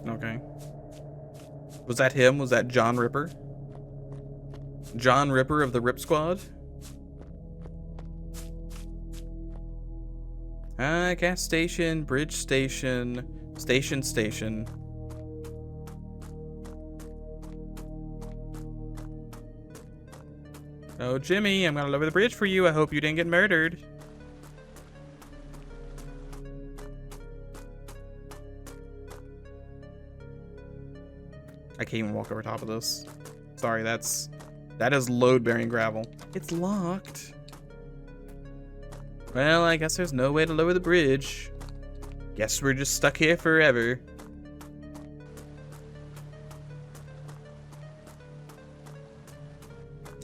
Okay. Was that him? Was that John Ripper? John Ripper of the Rip Squad? Gas station, bridge station, station. Oh, Jimmy, I'm gonna lower the bridge for you. I hope you didn't get murdered. I can't even walk over top of this. Sorry, that is load-bearing gravel. It's locked. Well, I guess there's no way to lower the bridge. Guess we're just stuck here forever.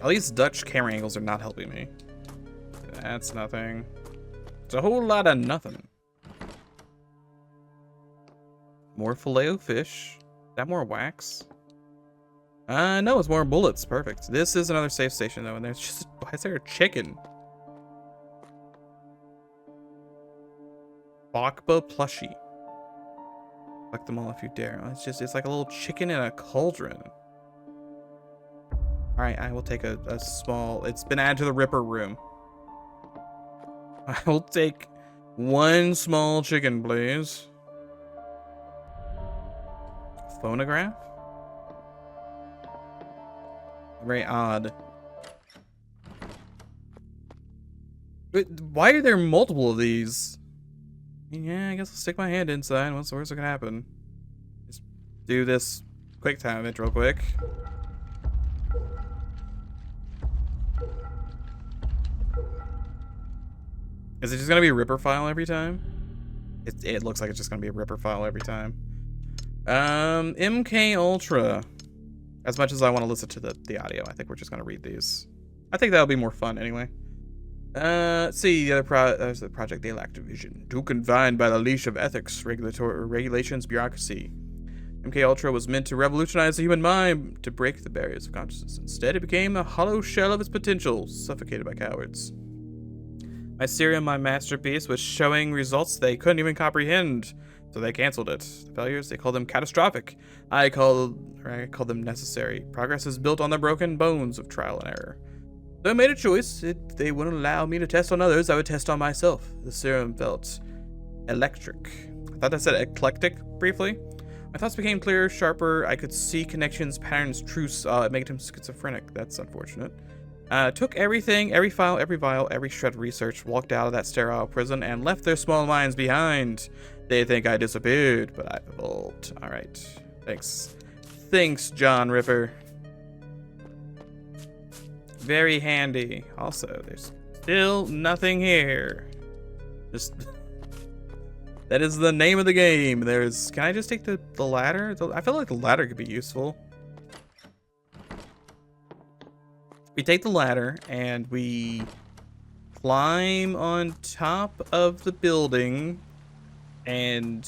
At least Dutch camera angles are not helping me. That's nothing. It's a whole lot of nothing. More filet-o-fish. Is that more wax? No, it's more bullets. Perfect. This is another safe station, though, and there's just... Why is there a chicken? Bakba plushie. Collect them all if you dare. It's like a little chicken in a cauldron. Alright, I will take a small... It's been added to the Ripper room. I will take one small chicken, please. Phonograph? Very odd. But why are there multiple of these? Yeah, I guess I'll stick my hand inside. What's the worst that can happen? Just do this quick time event real quick. Is it just gonna be a Ripper file every time? It looks like it's just gonna be a Ripper file every time. MK Ultra. As much as I want to listen to the audio, I think we're just gonna read these. I think that'll be more fun anyway. Let's see, the other there's the Project De Lac Division. Too confined by the leash of ethics, regulations, bureaucracy. MK Ultra was meant to revolutionize the human mind, to break the barriers of consciousness. Instead, it became a hollow shell of its potential, suffocated by cowards. My serum, my masterpiece, was showing results they couldn't even comprehend, so they canceled it. The failures, they called them catastrophic. I call them necessary. Progress is built on the broken bones of trial and error. So I made a choice. If they wouldn't allow me to test on others, I would test on myself. The serum felt electric. I thought I said eclectic briefly. My thoughts became clearer, sharper. I could see connections, patterns, truths. It made him schizophrenic. That's unfortunate. Took everything, every file, every vial, every shred of research, walked out of that sterile prison, and left their small minds behind. They think I disappeared, but I've evolved. All right. Thanks. Thanks, John Ripper. Very handy. Also, there's still nothing here. Just... that is the name of the game. There's... Can I just take the ladder? I feel like the ladder could be useful. We take the ladder and we climb on top of the building and...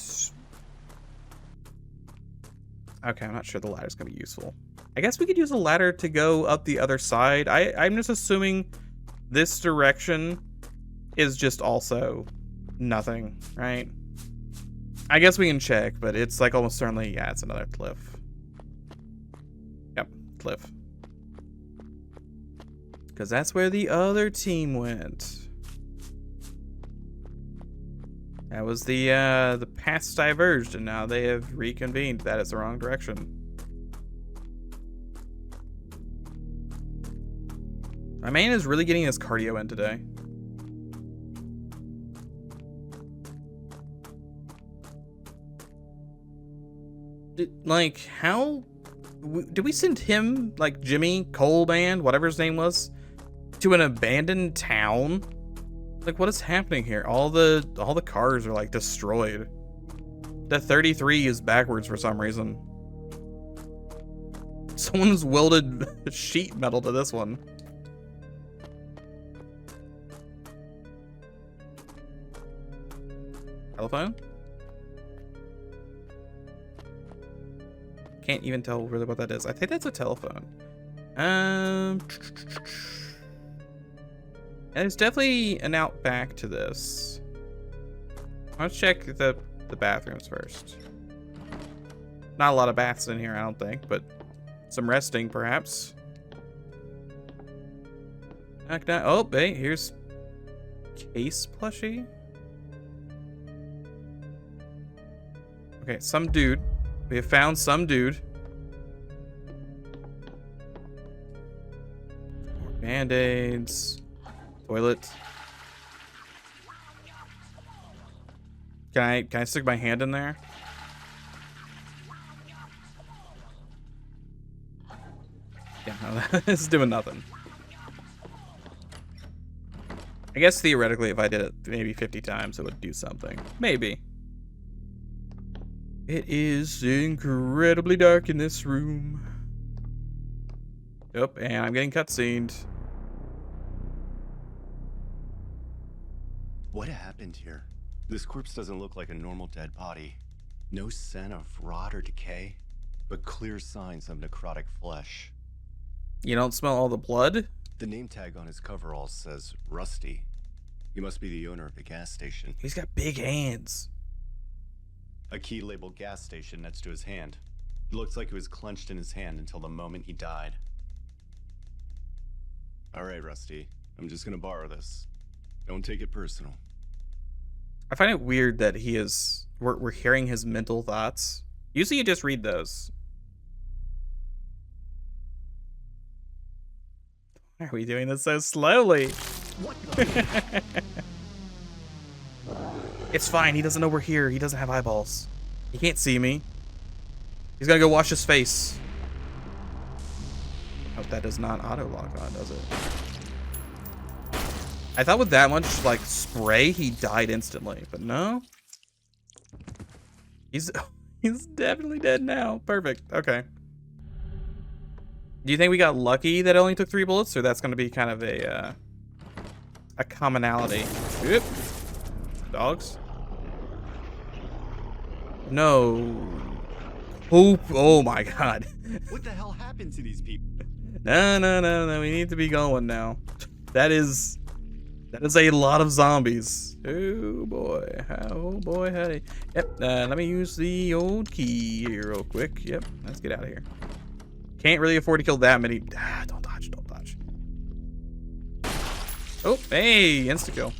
Okay, I'm not sure the ladder's gonna be useful. I guess we could use a ladder to go up the other side. I'm just assuming this direction is just also nothing, right? I guess we can check, but it's like almost certainly, yeah, it's another cliff. Yep, cliff. Because that's where the other team went. That was the paths diverged, and now they have reconvened. That is the wrong direction. My man is really getting his cardio in today. Like, how... Did we send him, like, Jimmy, Coal Band, whatever his name was, to an abandoned town? Like, what is happening here? All the cars are, like, destroyed. The 33 is backwards for some reason. Someone's welded sheet metal to this one. Telephone? Can't even tell really what that is. I think that's a telephone. There's definitely an out back to this. Let's check the bathrooms first. Not a lot of baths in here, I don't think, but some resting, perhaps. Oh, hey, here's case plushie. Okay, some dude. We have found some dude. More band-aids. Toilet. Can I stick my hand in there? Yeah, no, this is doing nothing. I guess theoretically, if I did it maybe 50 times, it would do something. Maybe. It is incredibly dark in this room. Yep, and I'm getting cutscened. What happened here? This corpse doesn't look like a normal dead body. No scent of rot or decay, but clear signs of necrotic flesh. You don't smell all the blood? The name tag on his coveralls says Rusty. He must be the owner of the gas station. He's got big hands. A key labeled gas station next to his hand. It looks like it was clenched in his hand until the moment he died. All right, Rusty. I'm just gonna borrow this. Don't take it personal. I find it weird that we're hearing his mental thoughts. Usually you just read those. Why are we doing this so slowly? What? It's fine. He doesn't know we're here. He doesn't have eyeballs. He can't see me. He's gonna go wash his face. Hope that does not auto lock on, does it? I thought with that much like spray, he died instantly, but no. He's definitely dead now. Perfect. Okay. Do you think we got lucky that it only took 3 bullets, or that's going to be kind of a commonality? Yep. Dogs. No. Oh my god. What the hell happened to these people? No. We need to be going now. That is a lot of zombies. Oh boy, howdy. Yep. Let me use the old key here real quick. Yep. Let's get out of here. Can't really afford to kill that many. Don't dodge. Oh, hey, insta kill.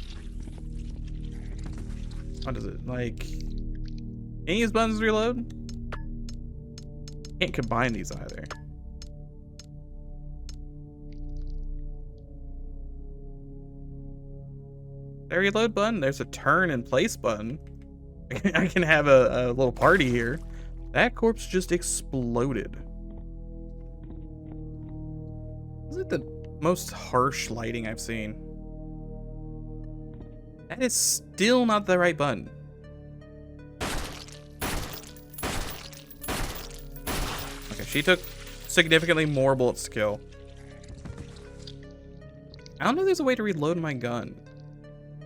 What is it like? Can you use buttons to reload? Can't combine these either. There, reload button. There's a turn and place button. I can have a little party here. That corpse just exploded. Is it the most harsh lighting I've seen? That is still not the right button. Okay, she took significantly more bullets to kill. I don't know if there's a way to reload my gun.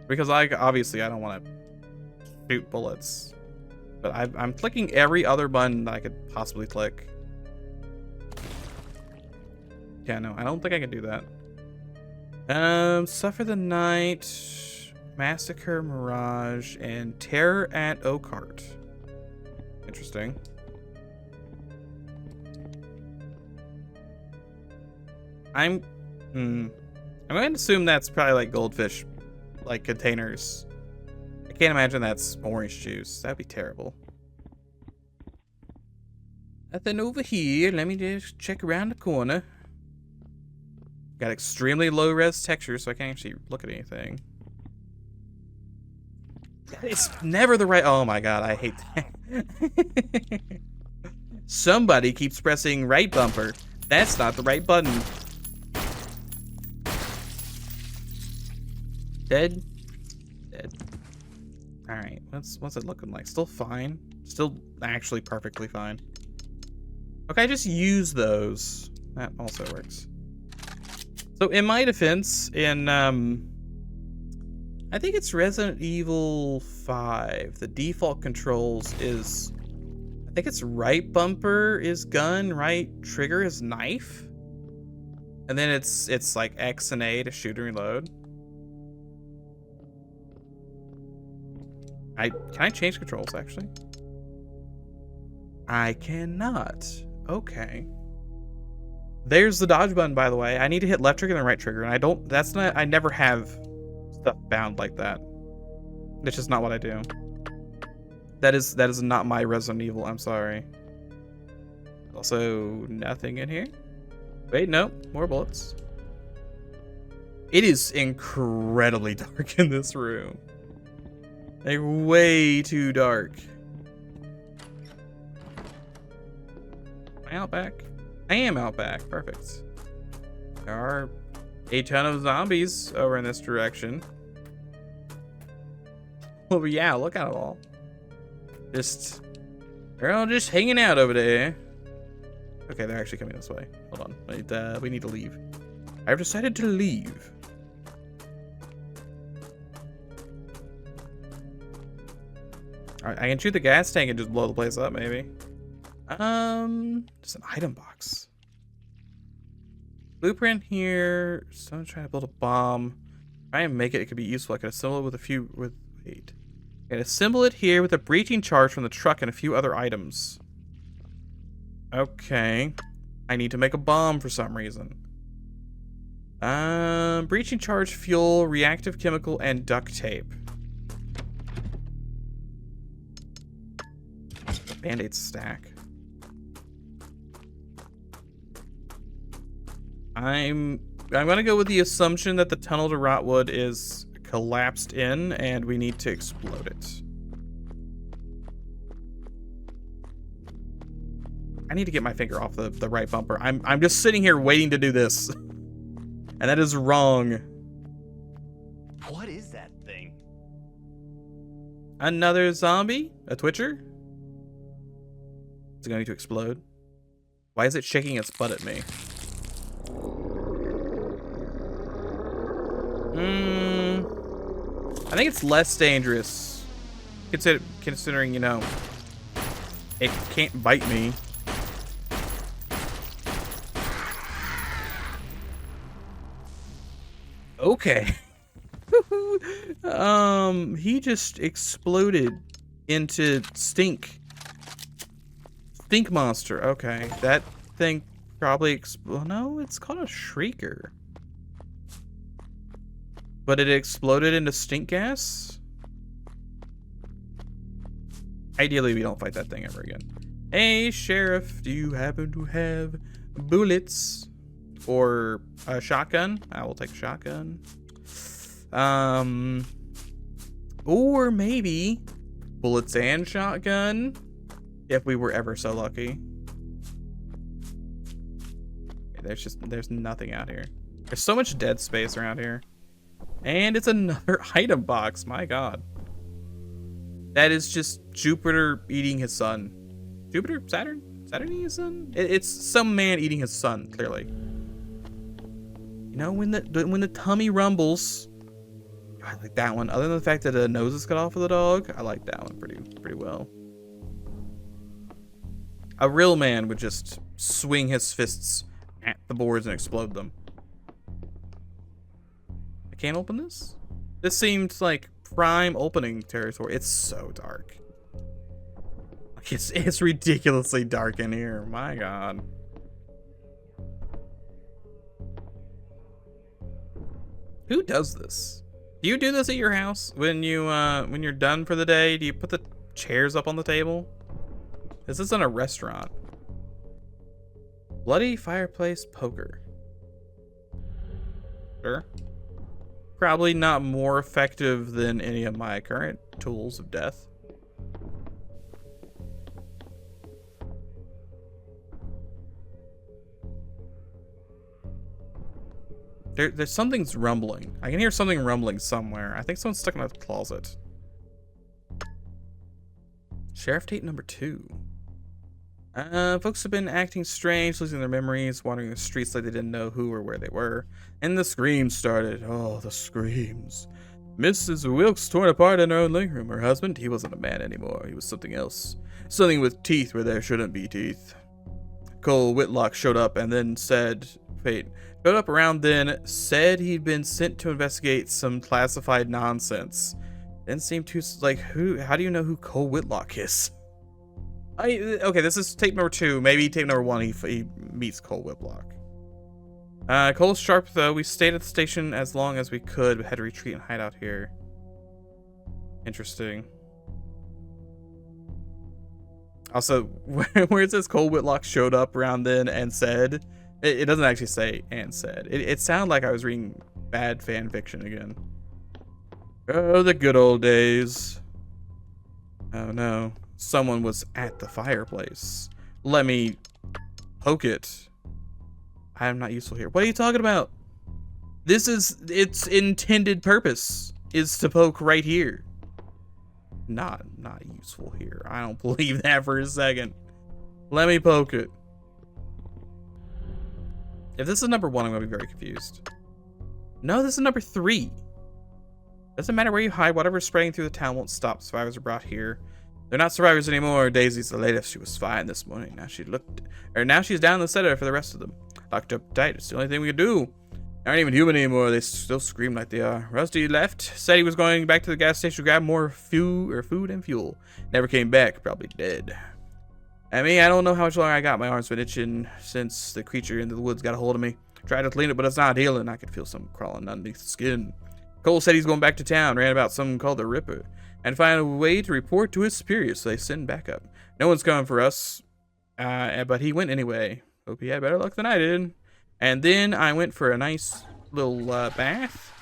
Because obviously I don't want to shoot bullets. But I'm clicking every other button that I could possibly click. Yeah, no, I don't think I can do that. Suffer the Night, Massacre Mirage, and Terror at Occult. Interesting. I'm going to assume that's probably like goldfish, like containers. I can't imagine that's orange juice. That'd be terrible. Nothing over here. Let me just check around the corner. Got extremely low res texture, so I can't actually look at anything. It's never the right. Oh my god, I hate that. Somebody keeps pressing right bumper. That's not the right button. Dead. All right, what's it looking like? Still fine. Still actually perfectly fine. Okay, I just use those. That also works. So in my defense, in I think it's Resident Evil 5, the default controls is, I think it's right bumper is gun, right trigger is knife, and then it's like X and A to shoot and reload. Can I change controls actually? I cannot. Okay. There's the dodge button, by the way. I need to hit left trigger and then right trigger, and I never have stuff bound like that. That's just not what I do. That is not my Resident Evil, I'm sorry. Also, nothing in here. Wait, no, more bullets. It is incredibly dark in this room. Like, way too dark. Am I out back? I am out back. Perfect. There are a ton of zombies over in this direction. Oh yeah, look at it all. They're all just hanging out over there. Okay, they're actually coming this way. Hold on. We need to leave. I've decided to leave. Alright, I can shoot the gas tank and just blow the place up, maybe. Just an item box. Blueprint here. Someone's trying to build a bomb. Try and make it. It could be useful. I could assemble it with wait. I can assemble it here with a breaching charge from the truck and a few other items. Okay. I need to make a bomb for some reason. Breaching charge, fuel, reactive chemical, and duct tape. Band-aid stack. I'm gonna go with the assumption that the tunnel to Rotwood is collapsed in and we need to explode it. I need to get my finger off the right bumper. I'm just sitting here waiting to do this. And that is wrong. What is that thing? Another zombie? A twitcher? Is it going to explode? Why is it shaking its butt at me? I think it's less dangerous. Considering, you know, it can't bite me. Okay. He just exploded into stink monster. Okay, that thing probably no, it's called a shrieker. But it exploded into stink gas? Ideally, we don't fight that thing ever again. Hey, Sheriff, do you happen to have bullets? Or a shotgun? I will take a shotgun. Or maybe bullets and shotgun, if we were ever so lucky. Okay, there's nothing out here. There's so much dead space around here. And it's another item box, my god. That is just Jupiter eating his son. Jupiter? Saturn? Saturn eating his son? It's some man eating his son, clearly. You know, when the tummy rumbles, I like that one. Other than the fact that the nose is cut off of the dog, I like that one pretty well. A real man would just swing his fists at the boards and explode them. I can't open this? This seems like prime opening territory. It's so dark. Like it's ridiculously dark in here. My god. Who does this? Do you do this at your house when you're done for the day? Do you put the chairs up on the table? This isn't a restaurant. Bloody fireplace poker. Sure. Probably not more effective than any of my current tools of death. There's something's rumbling. I can hear something rumbling somewhere. I think someone's stuck in a closet. Sheriff Tate number 2. Folks have been acting strange, losing their memories, wandering the streets like they didn't know who or where they were. And the screams started. Oh, the screams. Mrs. Wilkes torn apart in her own living room. Her husband, he wasn't a man anymore. He was something else. Something with teeth where there shouldn't be teeth. Cole Whitlock showed up and then said, showed up around then, said he'd been sent to investigate some classified nonsense. Didn't seem too, like, how do you know who Cole Whitlock is? Okay, this is tape number 2. Maybe tape number 1, he meets Cole Whitlock. Cole's sharp, though. We stayed at the station as long as we could, but had to retreat and hide out here. Interesting. Also, where it says Cole Whitlock showed up around then and said, it doesn't actually say and said. It sounded like I was reading bad fan fiction again. Oh, the good old days. Oh no. Someone was at the fireplace. Let me poke it. I am not useful here. What are you talking about? This is its intended purpose is to poke right here. Not useful here. I don't believe that for a second. Let me poke it. If this is number 1, I'm gonna be very confused. No, this is number 3. Doesn't matter where you hide, whatever's spreading through the town won't stop. Survivors are brought here. They're not survivors anymore. Daisy's the latest. She was fine this morning. Now she's down the cellar for the rest of them. Locked up tight. It's the only thing we can do. They aren't even human anymore. They still scream like they are. Rusty left. Said he was going back to the gas station to grab more food and fuel. Never came back. Probably dead. I mean, I don't know how much longer I got. My arm's been itching since the creature in the woods got a hold of me. Tried to clean it, but it's not healing. I could feel something crawling underneath the skin. Cole said he's going back to town. Ran about something called the Ripper. And find a way to report to his superiors, so they send backup. No one's coming for us. But he went anyway. Hope he had better luck than I did. And then I went for a nice little bath.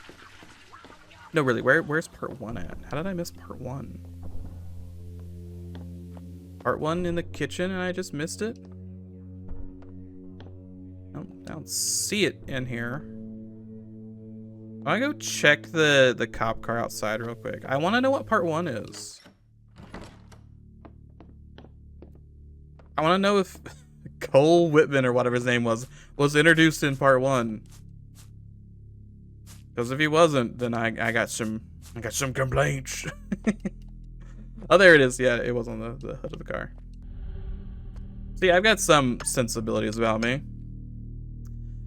No, really, where's part 1 at? How did I miss part 1? Part 1 in the kitchen and I just missed it? I don't see it in here. I go check the cop car outside real quick. I want to know what part 1 is. I want to know if Cole Whitman or whatever his name was introduced in part 1. Because if he wasn't, then I got some complaints. Oh, there it is. Yeah, it was on the hood of the car. See, I've got some sensibilities about me.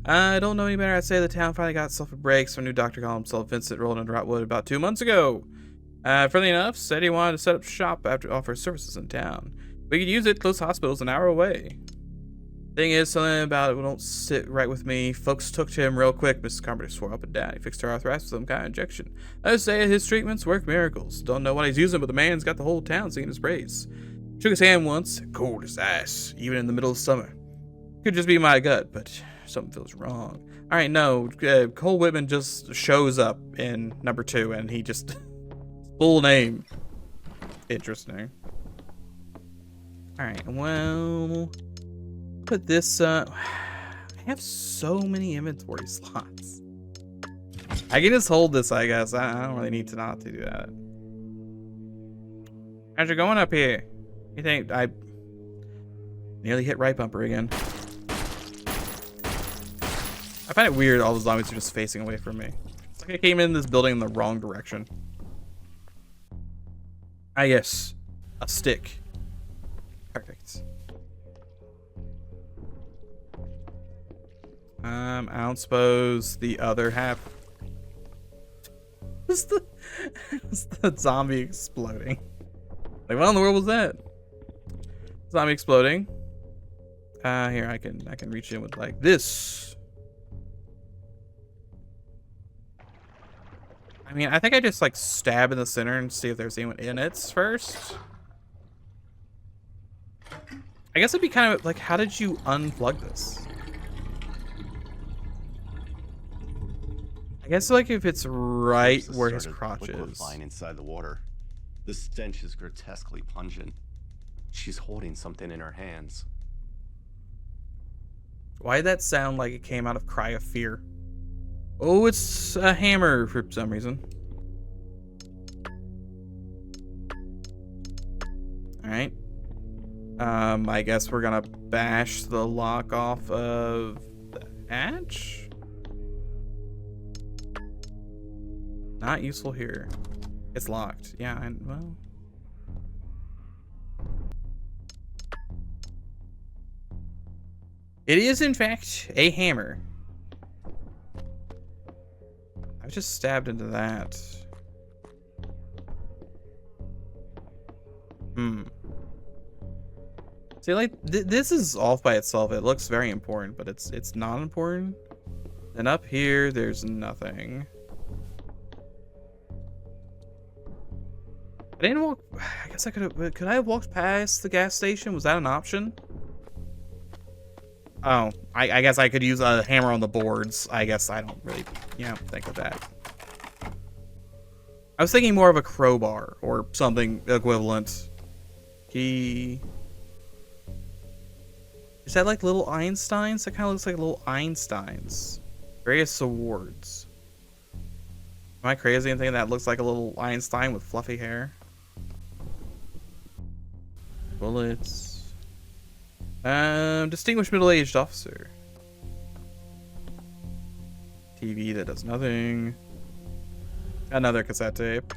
I don't know any better. I'd say the town finally got itself a break. Some new doctor called himself Vincent, rolled in Rotwood about 2 months ago. Friendly enough, said he wanted to set up shop after offer services in town. We could use it. Close hospital's an hour away. Thing is, something about it don't sit right with me. Folks took to him real quick. Mrs. Carpenter swore up and down. He fixed her arthritis with some kind of injection. I say his treatments work miracles. Don't know what he's using, but the man's got the whole town singing his praise. Shook his hand once, cold as ice, even in the middle of summer. Could just be my gut, but something feels wrong. All right, no, Cole Whitman just shows up in number 2, and he just full name. Interesting. All right, well, put this. I have so many inventory slots. I can just hold this, I guess. I don't really need to not to do that. How's it going up here? You think I nearly hit right bumper again? I find it weird all the zombies are just facing away from me. It's like I came in this building in the wrong direction. Ah, yes. A stick. Perfect. I don't suppose the other half was the zombie exploding. Like, what in the world was that? Zombie exploding. Here, I can reach in with like this. I mean, I think I just like stab in the center and see if there's anyone in it first. I guess it'd be kind of like, how did you unplug this? I guess like if it's right where his crotch is. Line inside the water. The stench is grotesquely pungent. She's holding something in her hands. Why did that sound like it came out of Cry of Fear? Oh, it's a hammer for some reason. All right. I guess we're gonna bash the lock off of the hatch. Not useful here. It's locked. Yeah, well. It is, in fact, a hammer. I just stabbed into that. See, like, this is off by itself. It looks very important, but it's not important. And up here, there's nothing. I didn't walk. I guess I could I have walked past the gas station? Was that an option? Oh, I guess I could use a hammer on the boards. I guess I don't really, think of that. I was thinking more of a crowbar or something equivalent. Key. Is that like little Einsteins? That kind of looks like little Einsteins. Various awards. Am I crazy in thinking that looks like a little Einstein with fluffy hair? Bullets. Distinguished middle-aged officer. TV that does nothing. Another cassette tape.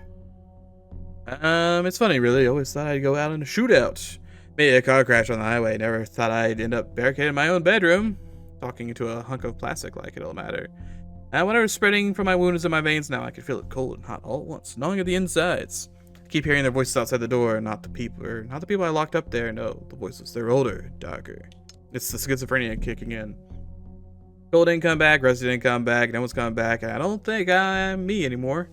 It's funny, really. Always thought I'd go out in a shootout. Made a car crash on the highway. Never thought I'd end up barricaded in my own bedroom. Talking into a hunk of plastic like it'll matter. Whatever's spreading from my wounds in my veins now, I can feel it cold and hot all at once, gnawing at the insides. I keep hearing their voices outside the door, not the people I locked up there. No, the voices. They're older, darker. It's the schizophrenia kicking in. Cole didn't come back, Rusty didn't come back, no one's coming back, and I don't think I'm me anymore.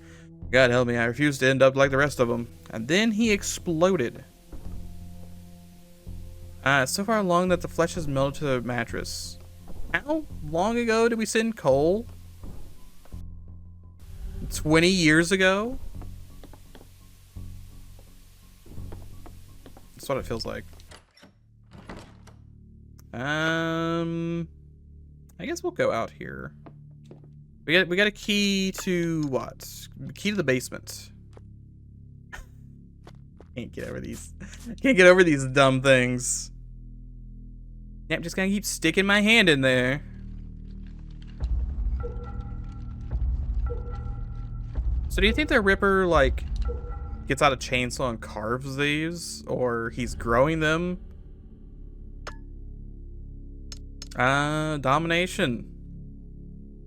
God help me, I refuse to end up like the rest of them. And then he exploded. So far along that the flesh has melted to the mattress. How long ago did we send Cole? 20 years ago? That's what it feels like. I guess we'll go out here. We got a key to what? Key to the basement. Can't get over these. Can't get over these dumb things. Yeah, I'm just gonna keep sticking my hand in there. So do you think the Ripper, like, gets out a chainsaw and carves these? Or he's growing them? Domination.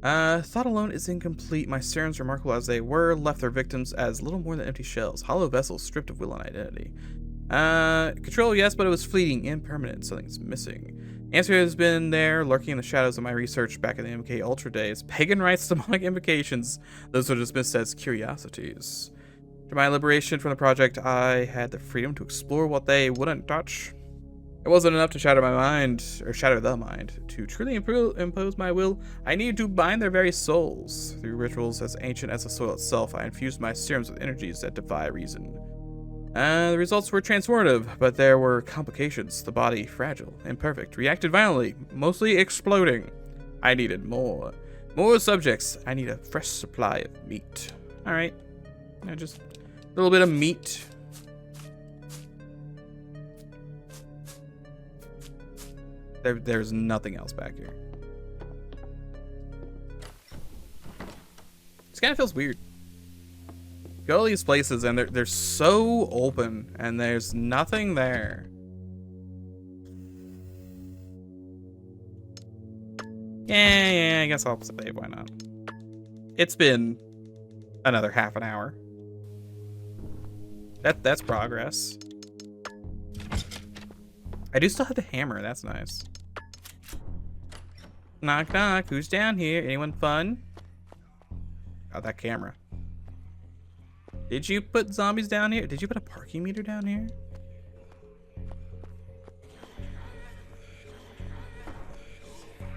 Thought alone is incomplete. My serums, remarkable as they were, left their victims as little more than empty shells. Hollow vessels stripped of will and identity. Control, yes, but it was fleeting, impermanent. Something's missing. Answer has been there, lurking in the shadows of my research back in the MK Ultra days. Pagan rites, demonic invocations. Those were dismissed as curiosities. After my liberation from the project, I had the freedom to explore what they wouldn't touch. It wasn't enough to shatter my mind, or shatter the mind. To truly impose my will, I needed to bind their very souls. Through rituals as ancient as the soil itself, I infused my serums with energies that defy reason. The results were transformative, but there were complications. The body, fragile, imperfect, reacted violently, mostly exploding. I needed more. More subjects. I need a fresh supply of meat. Alright. Just a little bit of meat. There's nothing else back here. This kind of feels weird. Go to all these places and they're so open and there's nothing there. Yeah, I guess I'll save, why not? It's been another half an hour. That's progress. I do still have the hammer, that's nice. Knock knock, who's down here? Anyone fun? Oh, that camera. Did you put zombies down here? Did you put a parking meter down here?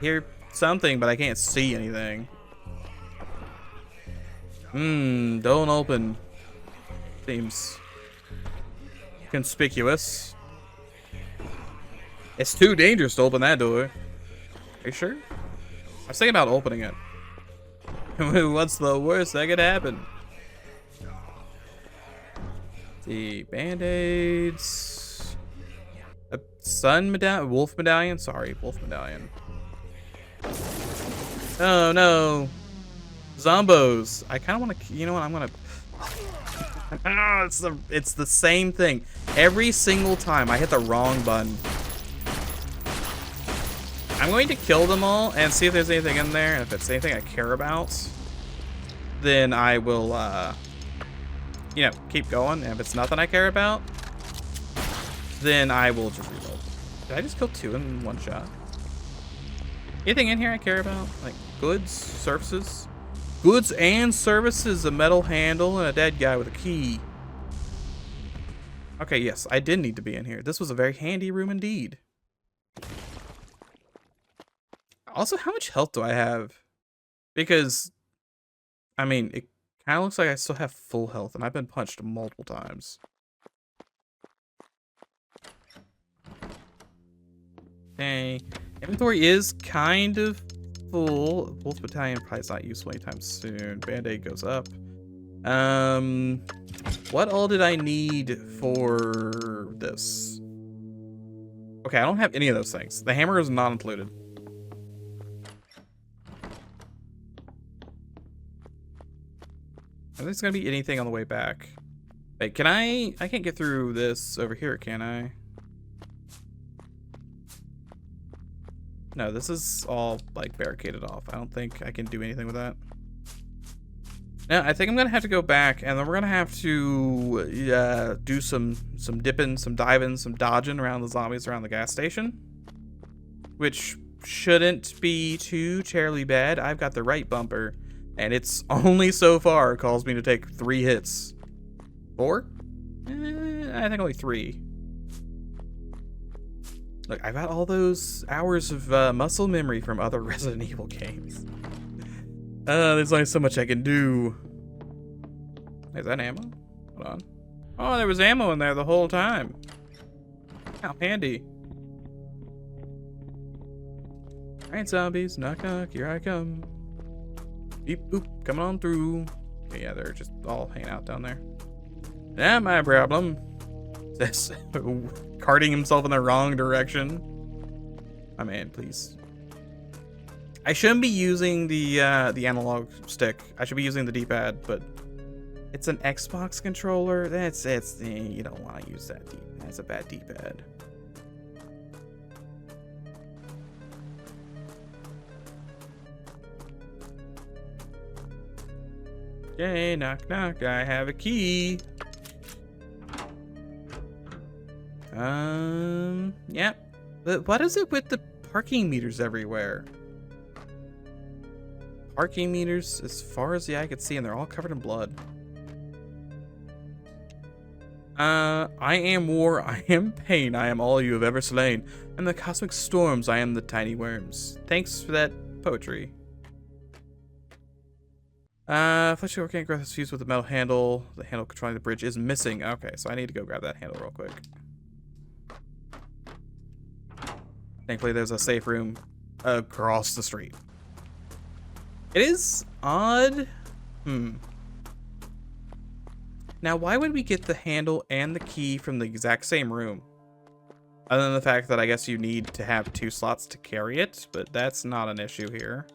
Hear something, but I can't see anything. Don't open. Seems conspicuous. It's too dangerous to open that door. Are you sure? I was thinking about opening it. What's the worst that could happen? The band-aids. A sun medallion? Wolf medallion? Sorry, wolf medallion. Oh no. Zombos. I kind of want to, you know what, I'm going to... it's the same thing. Every single time I hit the wrong button. I'm going to kill them all and see if there's anything in there. And if it's anything I care about, then I will, you know, keep going. And if it's nothing I care about, then I will just reload. Did I just kill 2 in one shot? Anything in here I care about? Like goods, services? Goods and services, a metal handle, and a dead guy with a key. Okay, yes, I did need to be in here. This was a very handy room indeed. Also, how much health do I have? Because, I mean, it kind of looks like I still have full health, and I've been punched multiple times. Okay, inventory is kind of full. Wolf Battalion probably is not useful anytime soon. Band-Aid goes up. What all did I need for this? Okay, I don't have any of those things. The hammer is not included. I think there's gonna be anything on the way back. Wait, can I can't get through this over here, can I? No, this is all like barricaded off. I don't think I can do anything with that. Now, I think I'm gonna have to go back, and then we're gonna have to do some dipping, some diving, some dodging around the zombies around the gas station, which shouldn't be too terribly bad. I've got the right bumper, and it's only so far caused me to take 3 hits. 4? I think only 3. Look, I've got all those hours of muscle memory from other Resident Evil games. There's only so much I can do. Is that ammo? Hold on. Oh, there was ammo in there the whole time. How handy. Alright, zombies. Knock, knock. Here I come. Beep, boop. Coming on through. Okay, yeah, they're just all hanging out down there. Not my problem. That's carting himself in the wrong direction. My man, please. I shouldn't be using the analog stick. I should be using the D-pad, but it's an Xbox controller. You don't want to use that D-pad. That's a bad D-pad. Okay, knock knock. I have a key. Yeah. But what is it with the parking meters everywhere? Parking meters as far as the eye could see, and they're all covered in blood. I am war, I am pain, I am all you have ever slain. And the cosmic storms, I am the tiny worms. Thanks for that poetry. Fleshy organic growth is fused with the metal handle. The handle controlling the bridge is missing. Okay, so I need to go grab that handle real quick. Thankfully, there's a safe room across the street. It is odd. Now, why would we get the handle and the key from the exact same room? Other than the fact that I guess you need to have 2 slots to carry it, but that's not an issue here.